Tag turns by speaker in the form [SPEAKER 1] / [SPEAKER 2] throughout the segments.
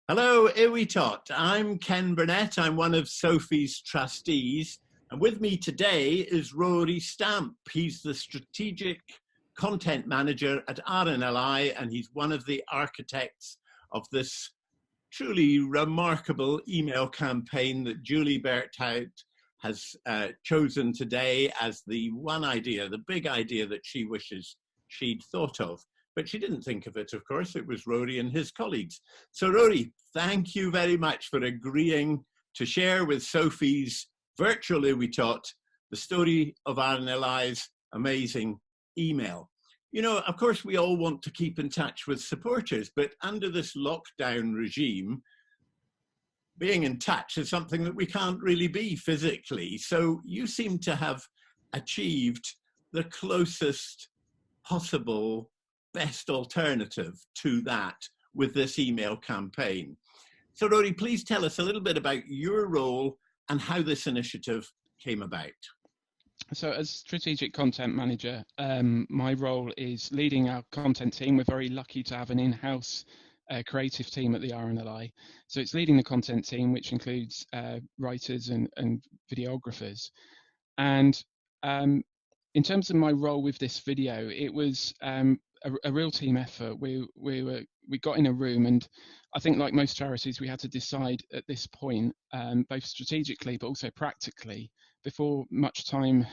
[SPEAKER 1] Hello, IWITOT. I'm Ken Burnett. I'm one of Sophie's trustees. And with me today is Rorys Stamp. He's the strategic content manager at RNLI, and he's one of the architects of this truly remarkable email campaign that Julie Berthout has chosen today as the one idea, the big idea that she wishes she'd thought of. But she didn't think of it, of course. It was Rory and his colleagues. So Rory, thank you very much for agreeing to share with Sophie's virtual IWITOT the story of RNLI's amazing email. You know, of course, we all want to keep in touch with supporters, but under this lockdown regime, being in touch is something that we can't really be physically. So you seem to have achieved the closest possible best alternative to that with this email campaign. So Rory, please tell us a little bit about your role and how this initiative came about.
[SPEAKER 2] So as strategic content manager, my role is leading our content team. We're very lucky to have an in-house creative team at the RNLI. So it's leading the content team, which includes writers and videographers. And in terms of my role with this video, it was a real team effort. We got in a room, and I think, like most charities, we had to decide at this point, both strategically but also practically, before much time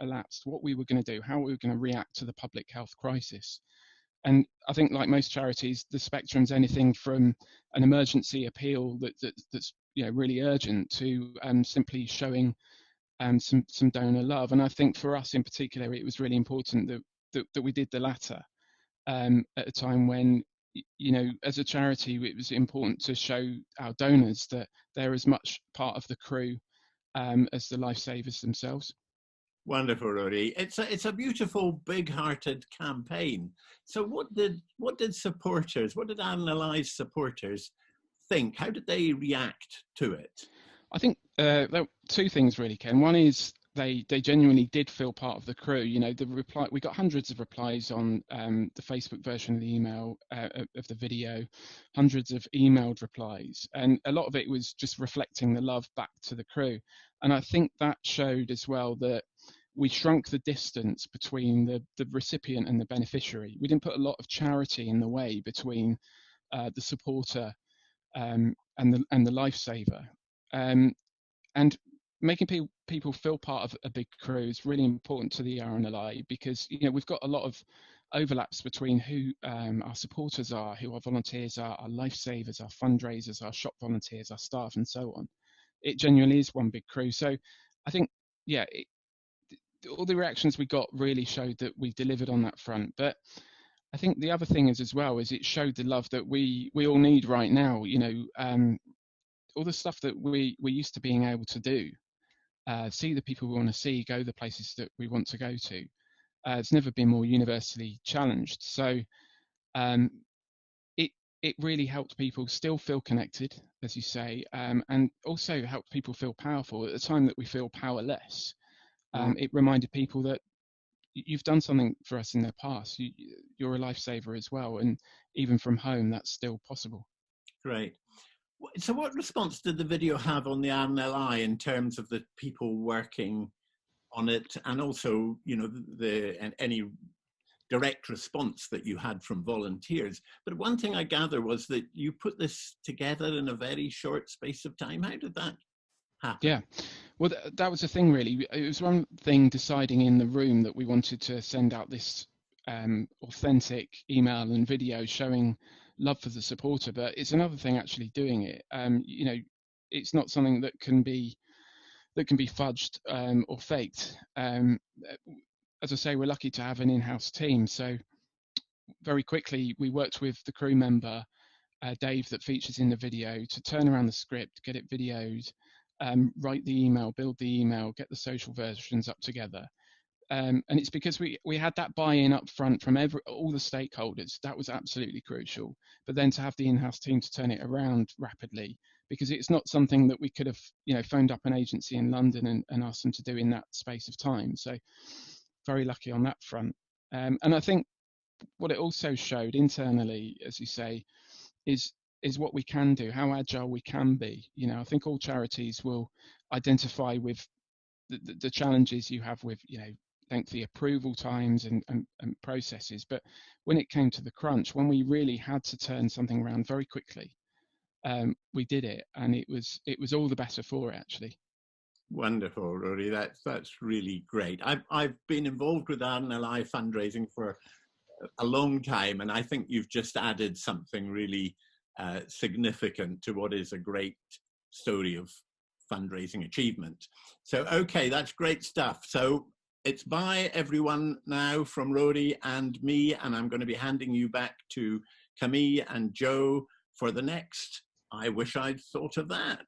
[SPEAKER 2] elapsed, what we were going to do, how we were going to react to the public health crisis. And I think, like most charities, the spectrum's anything from an emergency appeal that's really urgent to simply showing some donor love. And I think for us in particular, it was really important that we did the latter at a time when, as a charity, it was important to show our donors that they're as much part of the crew as the lifesavers themselves.
[SPEAKER 1] Wonderful, Rory. It's a beautiful, big-hearted campaign. So what did RNLI's supporters think? How did they react to it?
[SPEAKER 2] I think there were two things really, Ken. One is they genuinely did feel part of the crew. We got hundreds of replies on the Facebook version of the email of the video, hundreds of emailed replies, and a lot of it was just reflecting the love back to the crew. And I think that showed as well that we shrunk the distance between the recipient and the beneficiary. We didn't put a lot of charity in the way between the supporter and the lifesaver. And making people feel part of a big crew is really important to the RNLI, because we've got a lot of overlaps between who our supporters are, who our volunteers are, our lifesavers, our fundraisers, our shop volunteers, our staff, and so on. It genuinely is one big crew. So I think, all the reactions we got really showed that we delivered on that front. But I think the other thing is as well is it showed the love that we all need right now. All the stuff that we're used to being able to do, see the people we want to see, go the places that we want to go to. It's never been more universally challenged. So it really helped people still feel connected, as you say, and also helped people feel powerful at the time that we feel powerless. It reminded people that you've done something for us in the past. You're a lifesaver as well, and even from home, that's still possible.
[SPEAKER 1] Great. So what response did the video have on the RNLI in terms of the people working on it, and also, any direct response that you had from volunteers? But one thing I gather was that you put this together in a very short space of time. How did that happen?
[SPEAKER 2] Yeah, well, that was the thing really. It was one thing deciding in the room that we wanted to send out this authentic email and video showing love for the supporter, but it's another thing actually doing it. It's not something that can be fudged or faked. As I say, we're lucky to have an in-house team, so very quickly we worked with the crew member Dave that features in the video to turn around the script, get it videoed, write the email, build the email, get the social versions up together. And it's because we had that buy-in up front from all the stakeholders. That was absolutely crucial. But then to have the in-house team to turn it around rapidly, because it's not something that we could have phoned up an agency in London and asked them to do in that space of time. So very lucky on that front. And I think what it also showed internally, as you say, is is what we can do, how agile we can be. You know, I think all charities will identify with the challenges you have with, you know, lengthy approval times and processes. But when it came to the crunch, when we really had to turn something around very quickly, we did it, and it was all the better for it, actually.
[SPEAKER 1] Wonderful, Rory. That's really great. I've been involved with RNLI fundraising for a long time, and I think you've just added something really significant to what is a great story of fundraising achievement. So, okay, that's great stuff. So it's bye everyone now from Rory and me, and I'm going to be handing you back to Camille and Joe for the next I Wish I'd Thought of That.